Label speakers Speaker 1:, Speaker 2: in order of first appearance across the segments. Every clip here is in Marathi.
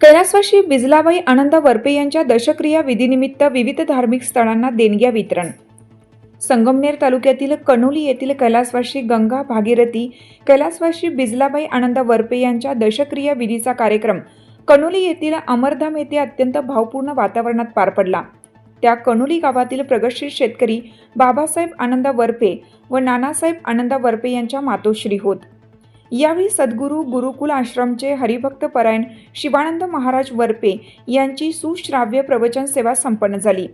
Speaker 1: कैलासवासी बिजलाबाई आनंदा वरपे यांच्या दशक्रिया विधीनिमित्त विविध धार्मिक स्थळांना देणग्या वितरण. संगमनेर तालुक्यातील कणोली येथील कैलासवासी गंगा भागीरथी कैलासवासी बिजलाबाई आनंदा वरपे यांच्या दशक्रिया विधीचा कार्यक्रम कणोली येथील अमरधाम येथे अत्यंत भावपूर्ण वातावरणात पार पडला. त्या कणोली गावातील प्रगतशील शेतकरी बाबासाहेब आनंदा वरपे व नानासाहेब आनंदा वरपे यांच्या मातोश्री होत. यावेळी सद्गुरू गुरुकुल आश्रमचे हरिभक्त परायण शिवानंद महाराज वरपे यांची सुश्राव्य प्रवचन सेवा संपन्न झाली.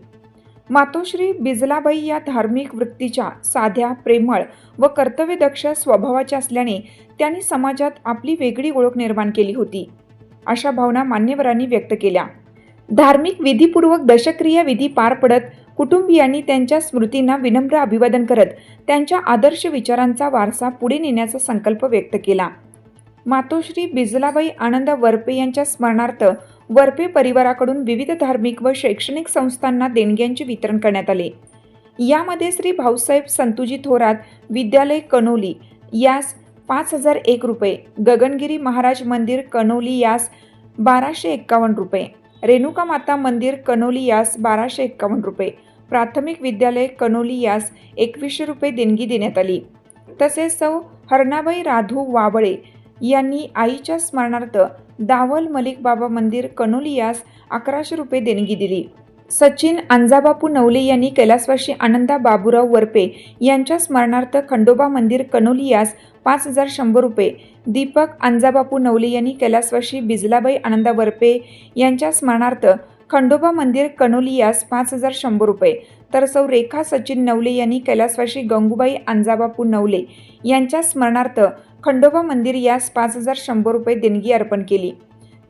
Speaker 1: मातोश्री बिजलाबाई या धार्मिक वृत्तीच्या साध्या, प्रेमळ व कर्तव्यदक्ष स्वभावाच्या असल्याने त्यांनी समाजात आपली वेगळी ओळख निर्माण केली होती, अशा भावना मान्यवरांनी व्यक्त केल्या. धार्मिक विधीपूर्वक दशक्रिया विधी पार पडत कुटुंबियांनी त्यांच्या स्मृतींना विनम्र अभिवादन करत त्यांच्या आदर्श विचारांचा वारसा पुढे नेण्याचा संकल्प व्यक्त केला. मातोश्री बिजलाबाई आनंदा वरपे यांच्या स्मरणार्थ वरपे परिवाराकडून विविध धार्मिक व शैक्षणिक संस्थांना देणग्यांचे वितरण करण्यात आले. यामध्ये श्री भाऊसाहेब संतुजी थोरात विद्यालय कणोली यास 5001 रुपये, गगनगिरी महाराज मंदिर कणोली यास 1251 रुपये, रेणुका माता मंदिर कणोली यास 1251 रुपये, प्राथमिक विद्यालय कणोली यास 2100 रुपये देणगी देण्यात आली. तसेच सौ हरणाबाई राधू वाबळे यांनी आईच्या स्मरणार्थ दावल मलिक बाबा मंदिर कणोली यास 1100 रुपये देणगी दिली. सचिन अंजाबापू नवले यांनी कैलासवासी आनंदा बाबूराव वरपे यांच्या स्मरणार्थ खंडोबा मंदिर कणोली यास 5100 रुपये, दीपक अंजाबापू नवले यांनी कैलासवासी बिजलाबाई आनंदा वरपे यांच्या स्मरणार्थ खंडोबा मंदिर कणोली यास 5100 रुपये, तर सौ रेखा सचिन नवले यांनी कैलासवासी गंगूबाई अंजाबापू नवले यांच्या स्मरणार्थ खंडोबा मंदिर यास 5100 रुपये देणगी अर्पण केली.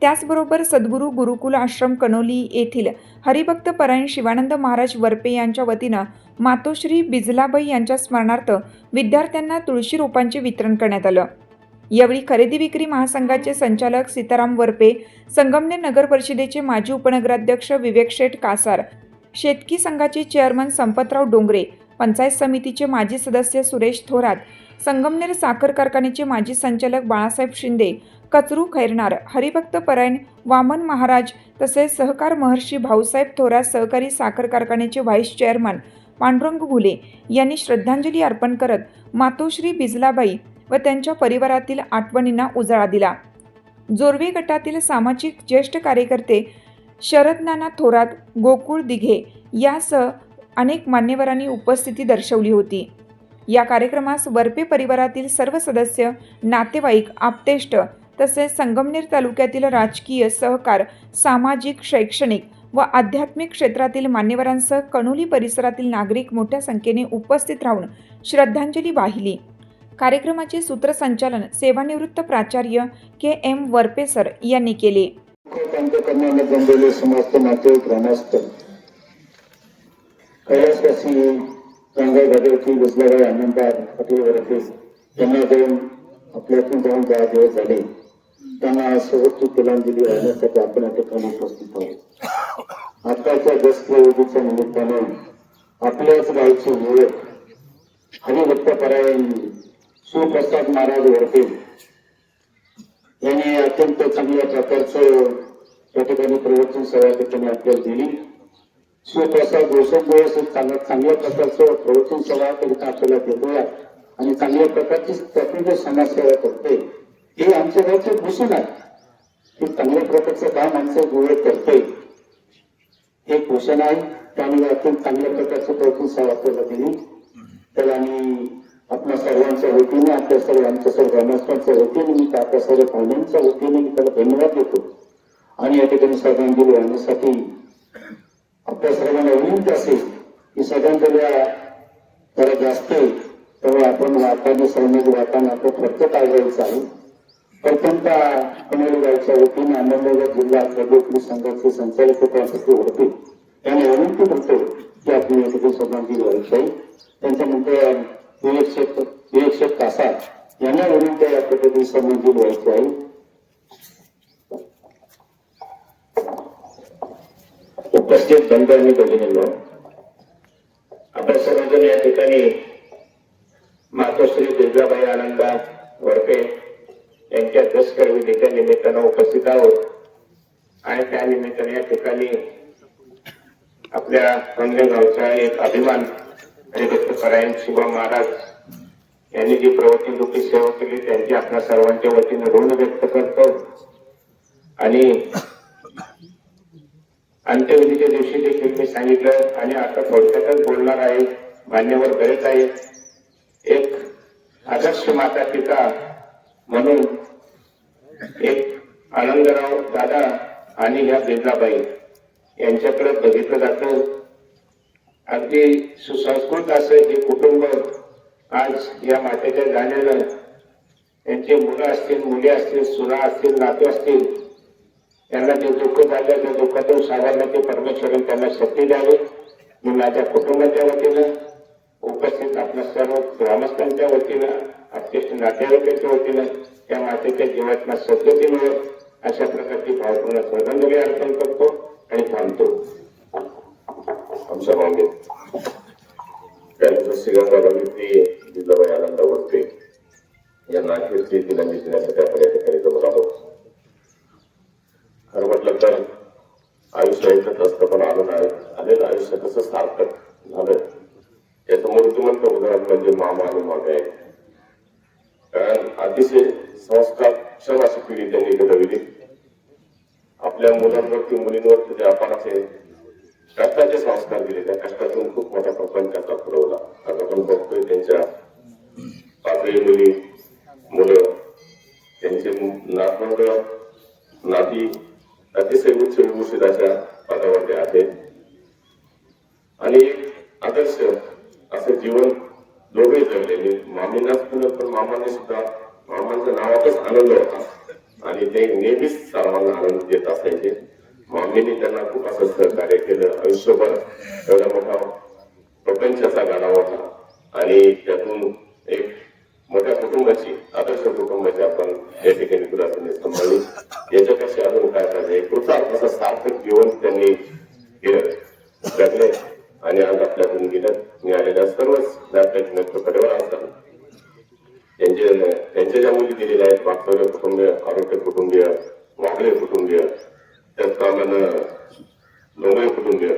Speaker 1: त्याचबरोबर सद्गुरू गुरुकुल आश्रम कणोली येथील हरिभक्त परायण शिवानंद महाराज वरपे यांच्या वतीनं मातोश्री बिजलाबाई यांच्या स्मरणार्थ विद्यार्थ्यांना तुळशी रोपांचे वितरण करण्यात आलं. यावेळी खरेदी विक्री महासंघाचे संचालक सीताराम वरपे, संगमनेर नगर परिषदेचे माजी उपनगराध्यक्ष विवेक शेठ कासार, शेतकी संघाचे चेअरमन संपतराव डोंगरे, पंचायत समितीचे माजी सदस्य सुरेश थोरात, संगमनेर साखर कारखान्याचे माजी संचालक बाळासाहेब शिंदे, कचरू खैरनार, हरिभक्त परायण वामन महाराज तसेच सहकार महर्षी भाऊसाहेब थोरात सहकारी साखर कारखान्याचे व्हाईस चेअरमन पांडुरंग घुले यांनी श्रद्धांजली अर्पण करत मातोश्री बिजलाबाई व त्यांच्या परिवारातील आठवणींना उजाळा दिला. जोरवे गटातील सामाजिक ज्येष्ठ कार्यकर्ते शरद नाना थोरात, गोकुळ दिघे यासह अनेक मान्यवरांनी उपस्थिती दर्शवली होती. या कार्यक्रमास वरपे परिवारातील सर्व सदस्य, नातेवाईक, आप्तेष्ट तसेच संगमनेर तालुक्यातील राजकीय, सहकार, सामाजिक, शैक्षणिक व आध्यात्मिक क्षेत्रातील मान्यवरांसह कणोली परिसरातील नागरिक मोठ्या संख्येने उपस्थित राहून श्रद्धांजली वाहिली. कार्यक्रमाचे सूत्रसंचालन सेवानिवृत्त प्राचार्य के.एम. वरपे सर यांनी केले.
Speaker 2: कैलासवासी गंगा भागीरथी बिजलाबाई आनंदा वरपे यांना जाऊन आपल्यातून जाऊन 10 दिवस झाले. त्यांना शेवटची तिलांजली वाहण्यासाठी आपण या ठिकाणी उपस्थित आहोत. आताच्या दशक्रिया निमित्ताने आपल्याच गावची ओळख हरिभक्त परायण शिवप्रसाद महाराज वरपे यांनी अत्यंत चांगल्या प्रकारचं या ठिकाणी प्रवचन सेवा ठिकाणी आपल्याला दिली. शिवप्रसाद गोसाईमुळे चांगल्या प्रकारचं प्रवचन सेवा करिता आपल्याला देतोय आणि चांगल्या प्रकारची त्यातून समाजसेवा करते. हे आमच्या गावचे भूषण आहे की चांगल्या प्रकारचं काम आमचं गोळ करते. हे भूषण आहे. त्यामुळे अत्यंत चांगल्या प्रकारचं प्रवचन सेवा आपल्याला दिली. त्याला आम्ही आपल्या सर्वांच्या वतीने, आपल्या सर्व आमच्या सर्व ग्रामस्थांच्या वतीने, मी आपल्या सर्व पाहुण्यांच्या वतीने मी त्याला धन्यवाद देतो. आणि या ठिकाणी श्रद्धांजली वाहण्यासाठी आपल्या सर्वांना विनंती असेल की श्रद्धांजल्या जरा जास्त आहे, तेव्हा आपण वाहताना सर्वांनी वाहताना आपलं फक्त टाळायचं आहे. प्रथमतः कणोली गावच्या वतीने अहमदनगर जिल्हा प्रगोत्री संघाचे संचालक होते त्यांना विनंती करतो की आपण या ठिकाणी श्रद्धांजली व्हायची आहे. त्यांच्यानंतर विवेक शेठ कासार यांना विनंती या पद्धतीने श्रद्धांजली व्हायची आहे. उपस्थित बंधू आणि भगिनींनो, आपण सर्वजण या ठिकाणी मातोश्री बिजलाबाई आनंदा वरपे यांच्या दशक्रिया विधीच्या निमित्तानं उपस्थित आहोत. आणि त्या निमित्ताने या ठिकाणी आपल्या कंगले गावचा एक अभिमान आणि डॉक्टर परायण शिवा महाराज यांनी जी प्रवचनरूपी सेवा केली त्यांची आपल्या सर्वांच्या वतीने ऋण व्यक्त करतो आणि अंत्यविधीच्या दिवशी देखील मी सांगितलं आणि आता थोडक्यातच बोलणार आहे. मान्यवर बरेच आहे. एक आदर्श माता पिता म्हणून एक आनंदराव दादा आणि ह्या बिर्लाबाई यांच्याकडे बघितलं जातं. अगदी सुसंस्कृत असं हे कुटुंब आज या मातेच्या जाण्यानं त्यांचे मुलं असतील, मुली असतील, सुना असतील, नातू असतील, त्यांना जे दुःख झालं त्या दुःखातून सावरण्याचे परमेश्वराने त्यांना शक्ती द्यावी. मी माझ्या कुटुंबाच्या वतीनं उपस्थित आपल्या सर्व ग्रामस्थांच्या वतीनं आपल्या नातेवाईकांच्या वतीनं त्या मातेच्या जीवात्मा सद्गती मिळत अशा प्रकारची भावपूर्ण श्रद्धांजली अर्पण करतो आणि थांबतो.
Speaker 3: आमच्या मागेत त्यानंतर श्रीगंगा भगिनी जिल्हाबाई आनंद वरपे यांना अखेरची दिनांनी देण्यासाठी आपण या ठिकाणी जमत आहोत. खरं म्हटलं तर आयुष्य ऐकत असतं, पण आलेलं आयुष्य कसं सार्थक झालं याचं मूर्तिमंत उदाहरण म्हणजे मामा आणि मामे आहे. कारण अतिशय संस्कारक्षम अशी पिढी त्यांनी घडविली. आपल्या मुलांवरती मुलींवरती जे अपाराचे कष्टाचे संस्कार दिले, त्या कष्टातून खूप मोठ्या प्रपंचाचा पुरवला. आज आपण बघतोय त्यांच्या पाचही मुली मुलं त्यांचे नातवंड नाती अतिशय उच्च विभूषित अशा पदावरती आहेत आणि आदर्श असं जीवन दोघे जगलेले. मामींनाच पुनः पण मामाने सुद्धा मामांच्या नावातच आनंद होता आणि ते नेहमीच सर्वांना आनंद देत असायचे. मामीने त्यांना खूप असं सहकार्य केलं. आयुष्यभर एवढा मोठा प्रपंचाचा गाडा होता आणि त्यातून एक मोठ्या कुटुंबाची आदर्श कुटुंबाची आपण या ठिकाणी दुरासने सांभाळली. याच्यापेक्षा अजून काय पाहिजे. कृतार्थ असं सार्थक जीवन त्यांनी केलं जगले आणि आज आपल्यातून गेलं. मिळालेल्या सर्वच नात्यात मित्र परिवार असतात त्यांच्या ज्या मुली दिलेल्या आहेत, वास्तव्य कुटुंबीय, आरोग्य कुटुंबीय, वागळे कुटुंबीय, त्याचप्रमाणे लोंगळे कुटुंबीय,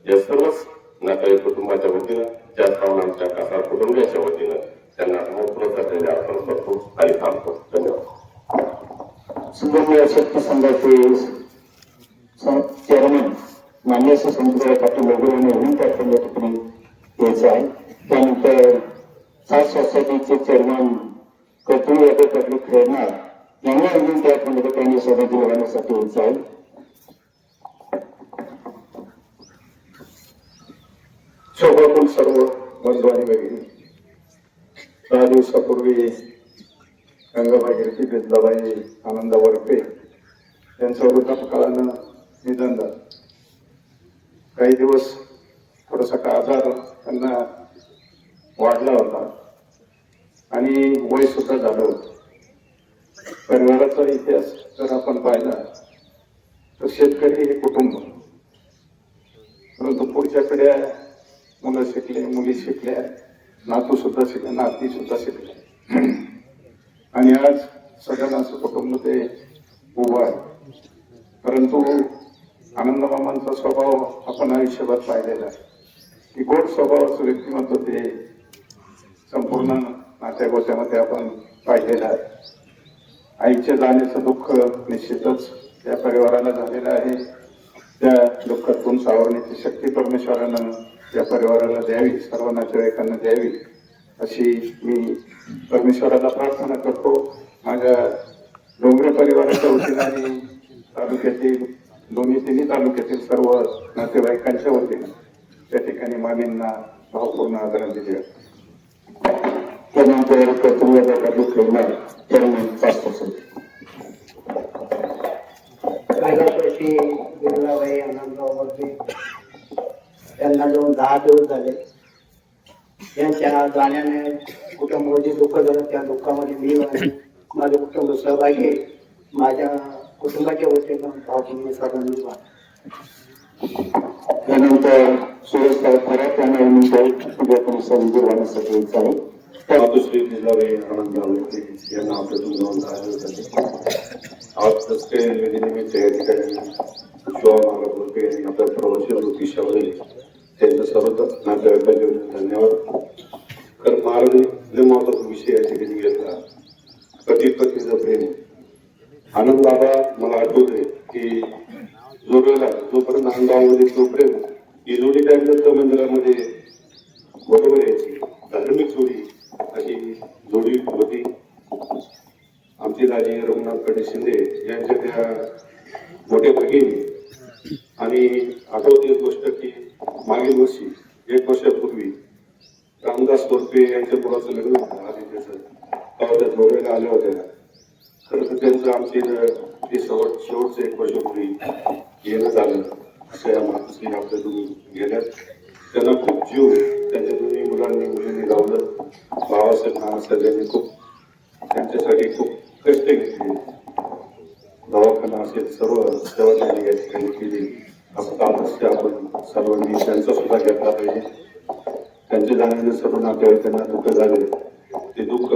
Speaker 3: या सर्वच नातेवाईक कुटुंबाच्या वतीनं त्याचप्रमाणे आमच्या कासार कुटुंबियाच्या वतीनं त्यांना महत्त्वाचा अर्पण करतो आणि थांबतो. धन्यवाद.
Speaker 2: सुंदर शक्ती संघाचे चेअरमन मान्य संतराव पाटील वगैरे यांनी विनंती आपण या ठिकाणी द्यायचं आहे. त्यानंतर सात सोसायटीचे चेअरमन कर्तुल पब्लिक खेळणार यांना विनंती आपण या ठिकाणी सहभागी होण्यासाठी यायचं आहे.
Speaker 4: शोभाकुल सर्व बंधू आणि भगिनी, 10 दिवसापूर्वी गंगा भागीरथी बिर्लाबाई आनंद वरपे यांचं वृद्धापकाळानं निधन झालं. काही दिवस थोडासा का आजार त्यांना वाढला होता आणि वय सुद्धा झालं होतं. परिवाराचा इतिहास जर आपण पाहिला तर शेतकरी हे कुटुंब, परंतु पुढच्या पिढ्या मुलं शिकले, मुली शिकल्या, नातू सुद्धा शिकले, नाती सुद्धा शिकले आणि आज सगळ्यांना असं कुटुंब ते उभं आहे. परंतु आनंदमामांचा स्वभाव आपण आयुष्यभर पाहिलेला आहे की गोड स्वभावाचं व्यक्तिमत्व ते संपूर्ण नात्यागोत्यामध्ये आपण पाहिलेलं आहे. आईच्या जाण्याचं दुःख निश्चितच या परिवाराला झालेलं आहे. त्या दुःखातून सावरण्याची शक्ती परमेश्वरानं या परिवाराला द्यावी, सर्व नातेवाईकांना द्यावी अशी मी परमेश्वराला प्रार्थना करतो. माझ्या डोंगरे परिवाराच्या वतीनं आणि तालुक्यातील तिन्ही तालुक्यातील सर्व नातेवाईकांच्या वतीनं त्या ठिकाणी मामींना भावपूर्ण आदरांजली देतो.
Speaker 2: त्यानंतर कर्तृत्व पब्लिक खेळणार चेअरमन 5%.
Speaker 5: कायदापैकी बिर्लाबाई आनंदराव वरपे त्यांना जाऊन 10 दिवस झाले. त्यांच्या जाण्याने कुटुंबाचे दुःख झालं. त्या दुःखामध्ये मी आणि माझे कुटुंब सहभागी आहे. माझ्या कुटुंबाच्या वतीनं भावपूर्ण श्रद्धांजली वाहतो.
Speaker 2: त्यानंतर सुरेशराव खरात यांना विनंती सहभागी होण्यासाठी यायचं आहे.
Speaker 3: मातोश्री जिल्हाबाई आनंद वरपे यांना आपल्यातून जाऊन आज विधिनिमित्त या ठिकाणी
Speaker 4: गावामध्ये तोपर्यंत ही जोडी काय दत्त मंदिरामध्ये बरोबर यायची धार्मिक जोडी अशी जोडी होती. आमची दाजी रघुनाथ कडे शिंदे यांच्या त्या मोठ्या भगिनी. आणि आठवते गोष्ट की मागील वर्षी 1 वर्षापूर्वी रामदास तोरपे यांच्या मुलाचं लग्न झालं आणि त्याचं त्या जोडव्याला आल्या होत्या. खरं तर त्यांचं आमचे ते शेवटचं 1 वर्षापूर्वी येणं झालं असं या मातोश्री आपल्या तुम्ही गेल्यात. त्यांना खूप जीव त्यांच्या दोन्ही मुलांनी मुलींनी लावलं. बाबासाहेब नानासाहेब यांनी खूप त्यांच्यासाठी खूप कष्ट घेतले. दवाखाना असेल सर्व सेवा त्यांनी या ठिकाणी केली. असं अवश्य आपण सर्वांनी त्यांचा सुद्धा घेतला पाहिजे. त्यांचे जाण्याने सर्व नातेवाईकांना दुःख झाले. ते दुःख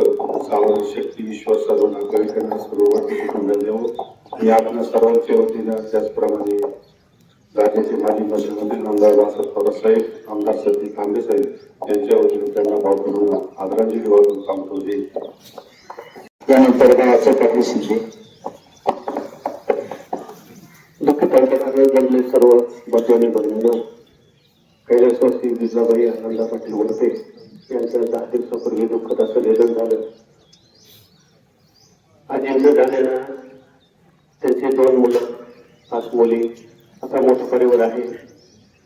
Speaker 4: सावध शक्ती विश्वास सर्व नातेवाईकांना सर्व कुटुंबाला देऊ. आणि आपण सर्वांच्या वतीनं त्याचप्रमाणे राज्याचे माजी मुख्यमंत्री आमदार बाळासाहेब थोरात साहेब, आमदार सतीश कांबळे साहेब यांच्या वतीने त्यांना भावपूर्ण आदरांजली वाहून काम करू देईल.
Speaker 2: त्यानंतर बाळासाहेब पाटील शिंदे. दुःख पंचकाला जमले सर्व बंधू भगिनींनो, कैलासवासी विजयाबाई आनंदा पाटील वरपे यांचं 10 दिवसापूर्वी दुःखद असं निधन झालं. आज यांचं झालेलं त्यांची 2 मुलं 5 मुली असा मोठा परिवार आहे.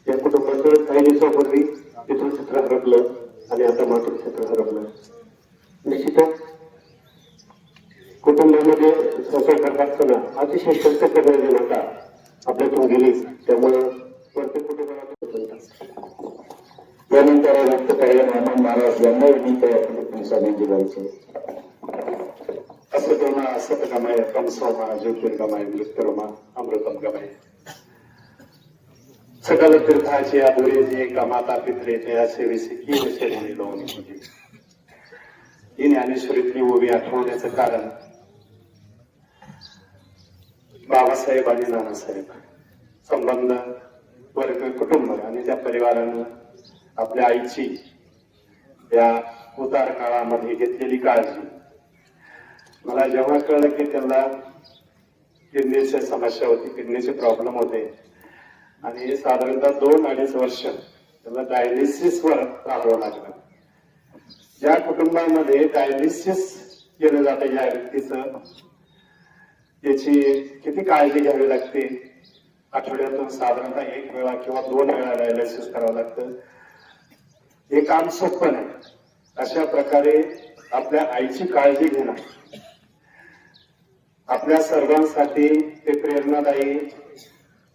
Speaker 2: या कुटुंबाचं काही दिवसापूर्वी पितृक्षेत्र हरपलं आणि आता मातृक्षेत्र हरपलं. निश्चितच कुटुंबामध्ये संसार करत असताना अतिशय कष्ट करण्याची माता आपल्यातून गेली. त्यामुळं प्रत्येक कुटुंबाला यानंतर व्यक्त करायला मामा महाराज यांना विनंती आपण श्रद्धांजली द्यायची. असं तेव्हा असत गमाय कमसोमा ज्योतिर्गमाय मृत्युरमा अमृतम गमाय. सकल तीर्थाची अधुरेची कमाता पित्रे त्या सेवेसी की शरीरी लोणी होती. ही ज्ञानेश्वरीतली ओवी आठवण्याचं कारण बाबासाहेब आणि नानासाहेब संबंध वर्ग कुटुंब आणि त्या परिवारानं आपल्या आईची या उतार काळामध्ये घेतलेली काळजी. मला जेव्हा कळलं की त्यांना किडनीची समस्या होती, किडनीचे प्रॉब्लेम होते आणि साधारणतः 2-2.5 वर्ष त्यांना डायलिसिसवर राहावं लागलं. ज्या कुटुंबामध्ये डायलिसिस केलं जातं या व्यक्तीचं त्याची किती काळजी घ्यावी लागते. आठवड्यातून साधारणतः 1 वेळा किंवा 2 वेळा डायलिसिस करावं लागतं. हे काम सोपं नाही. अशा प्रकारे आपल्या आईची काळजी घेणं आपल्या सर्वांसाठी ते प्रेरणादायी.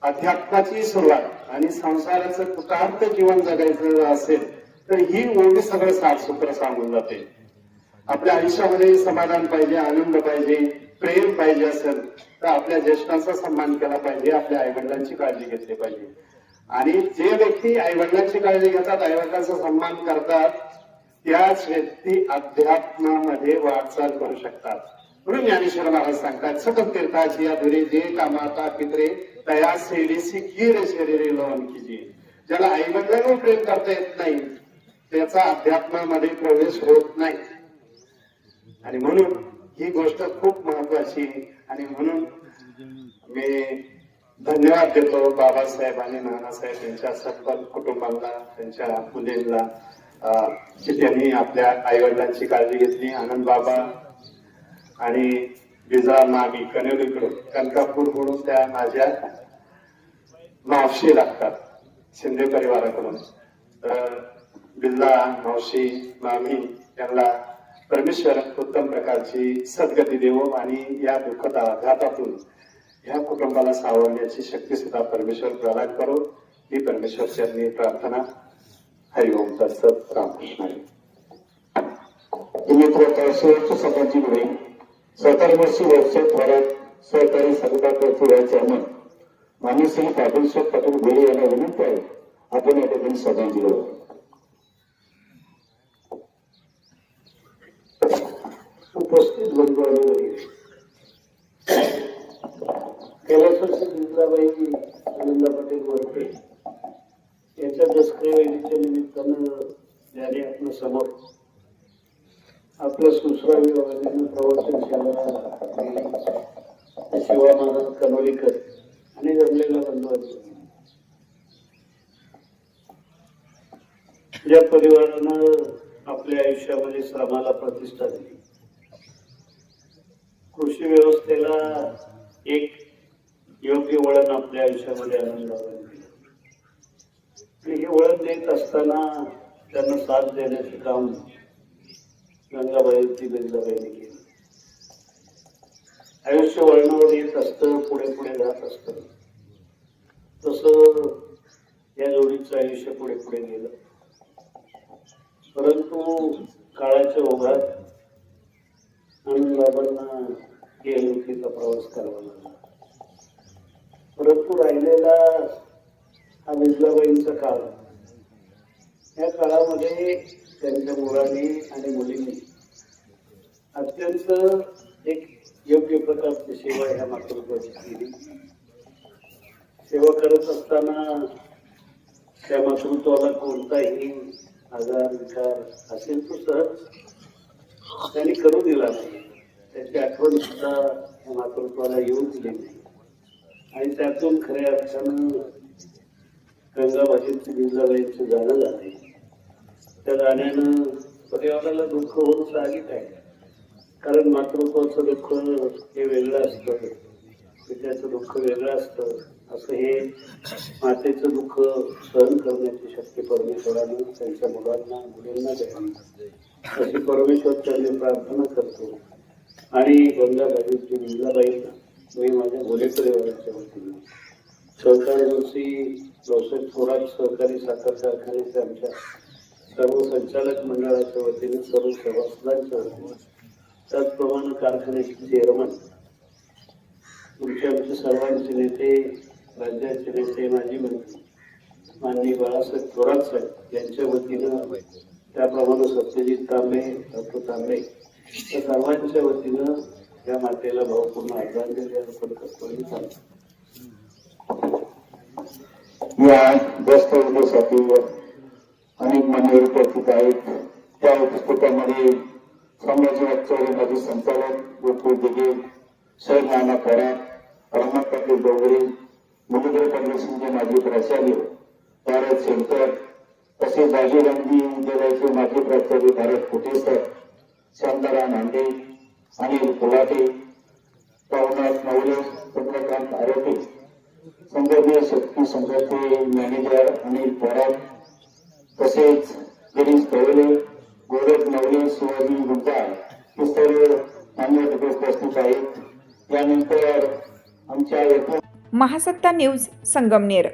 Speaker 2: अध्यात्माची सुरुवात आणि संसाराचं कृतार्थ जीवन जगायचं असेल तर ही ओवी सगळं साफसूत्र सांगून जाते. आपल्या आयुष्यामध्ये समाधान पाहिजे, आनंद पाहिजे, प्रेम पाहिजे असेल तर आपल्या ज्येष्ठांचा सन्मान केला पाहिजे, आपल्या आईवडिलांची काळजी घेतली पाहिजे. आणि जे व्यक्ती आईवडिलांची काळजी घेतात, आईवडिलांचा सन्मान करतात, त्याच व्यक्ती अध्यात्मामध्ये वाटचाल करू शकतात. म्हणून ज्ञानेश्वर महाराज सांगतात सकल तीर्थाची अधुरे जे कामाता पित्रे तया सेवेसी कीर शरीरे लोन कीजिए. ज्याला आईवडिलांवर प्रेम करता येत नाही त्याचा अध्यात्मामध्ये प्रवेश होत नाही. आणि म्हणून ही गोष्ट खूप महत्वाची. आणि म्हणून मी धन्यवाद देतो बाबासाहेब आणि नानासाहेब यांच्या सर्व कुटुंबाला, त्यांच्या मुलींना की त्यांनी आपल्या आईवडिलांची काळजी घेतली. आनंद बाबा आणि विजा मामी कनेरीकडून कनकापूर म्हणून त्या माझ्या मावशी लागतात शिंदे परिवाराकडून. तर बिल्ला मावशी मामी यांना परमेश्वर उत्तम प्रकारची सद्गती देवो आणि या दुःखद आघातातून या कुटुंबाला सावरण्याची शक्ती सुद्धा परमेश्वर प्रदान करो ही परमेश्वर चरणी प्रार्थना. हरिओम तत्सत. रामकृष्ण. शेवटची सभाची वेळी सहकारी वर्षी व्यवसाय थोरात सहकारी संघटना चेअरमन माननीय श्री पाटील शेठ पाटील बेळे यांना विनंती आहे आपण या ठिकाणी श्रद्धांजली वाहू. उपस्थित बंधू आणि कैलासवासी विजयाबाई आनंदा पाटील वरपे यांच्या दसऱ्या वेळीच्या निमित्तानं ज्याने आपल्या समोर आपल्या सुसरावी आवाजाने प्रवचन शिवा महाराज कनोलीकर आणि जमलेल्या बंधू
Speaker 5: ज्या परिवारानं आपल्या आयुष्यामध्ये श्रमाला प्रतिष्ठा दिली, कृषी व्यवस्थेला एक योग्य वळण आपल्या आयुष्यामध्ये आणून दिलं आणि हे वळण देत असताना त्यांना साथ देण्याचे काम गंगाबाईंची बिंदाबाईंनी केलं. आयुष्य वळणावर येत असतं, पुढे पुढे जात असतं, तसं या जोडीचं आयुष्य पुढे पुढे गेलं. परंतु काळाच्या ओघात आनंदबाबांना गेलुकीचा प्रवास करावा लागला. परंतु राहिलेला हा बिंदाबाईंचा काळ, या काळामध्ये त्यांच्या मुलांनी आणि मुलींनी अत्यंत एक योग्य प्रकारची सेवा ह्या मातृत्वाची केली. सेवा करत असताना त्या मातृत्वाला कोणताही आजार विकार असेल तो सहज त्यांनी करू दिला नाही. त्याची आठवण सुद्धा या मातृत्वाला येऊन दिली नाही. आणि त्यातून खऱ्या अर्थानं गंगाबाईंची बिंदाबाईंचं जाणं झालंय. त्या जाण्यानं परिवाराला दुःख होऊन साहजिक आहे, कारण मातृत्वाचं दुःख हे वेगळं असतं, पित्याचं दुःख वेगळं असतं. असं हे मातेचं दुःख सहन करण्याची शक्ती परमेश्वराने त्यांच्या मुलांना मुलींना द्यावी, अशी परमेश्वर त्यांनी प्रार्थना करतो. आणि गंगाबाईंची बिंदाबाईंना मी माझ्या मुली परिवाराच्या वतीने, सहकारी जोशी जोसेफ थोरात सहकारी साखर कारखान्याच्या आमच्या सर्व संचालक मंडळाच्या वतीने, सर्व सभासदांच्या वतीने, त्याचप्रमाणे कारखान्याचे चेअरमन, तुमचे आमचे सर्वांचे नेते, राज्याचे नेते, माजी मंत्री माननीय बाळासाहेब थोरात साहेब यांच्या वतीनं, त्याप्रमाणे सत्यजित तांबे, डॉक्टर तांबे या सर्वांच्या वतीनं या मातेला भावपूर्ण आदरांजली अर्पण करतो.
Speaker 2: या व्यस्त उद्यासाठी अनेक मान्यवर उपस्थित आहेत. त्या उपस्थितांमध्ये संभाजी वागचौरे माजी संचालक, गोकुळ दिघे, सर नाना खरात, रमण पाटील डोंगरे, मुरलीधर पंडितसिंगचे माजी प्राचार्य भारत शेलकर, तसेच राजीव विद्यालयाचे माजी प्राचार्य भारत कुटेसर, शांताराम हांडे, अनिल कोलाटे, पवनाथ नवले, चंद्रकांत आरोपे, संदर्भीय शक्ती संघाचे मॅनेजर अनिल पवार, तसेच गिरीश कवले, गोरख नवले, शिवाजी गुंजाळ हे सर्व मान्यवर उपस्थित आहेत. यानंतर आमच्या
Speaker 1: महासत्ता न्यूज संगमनेर.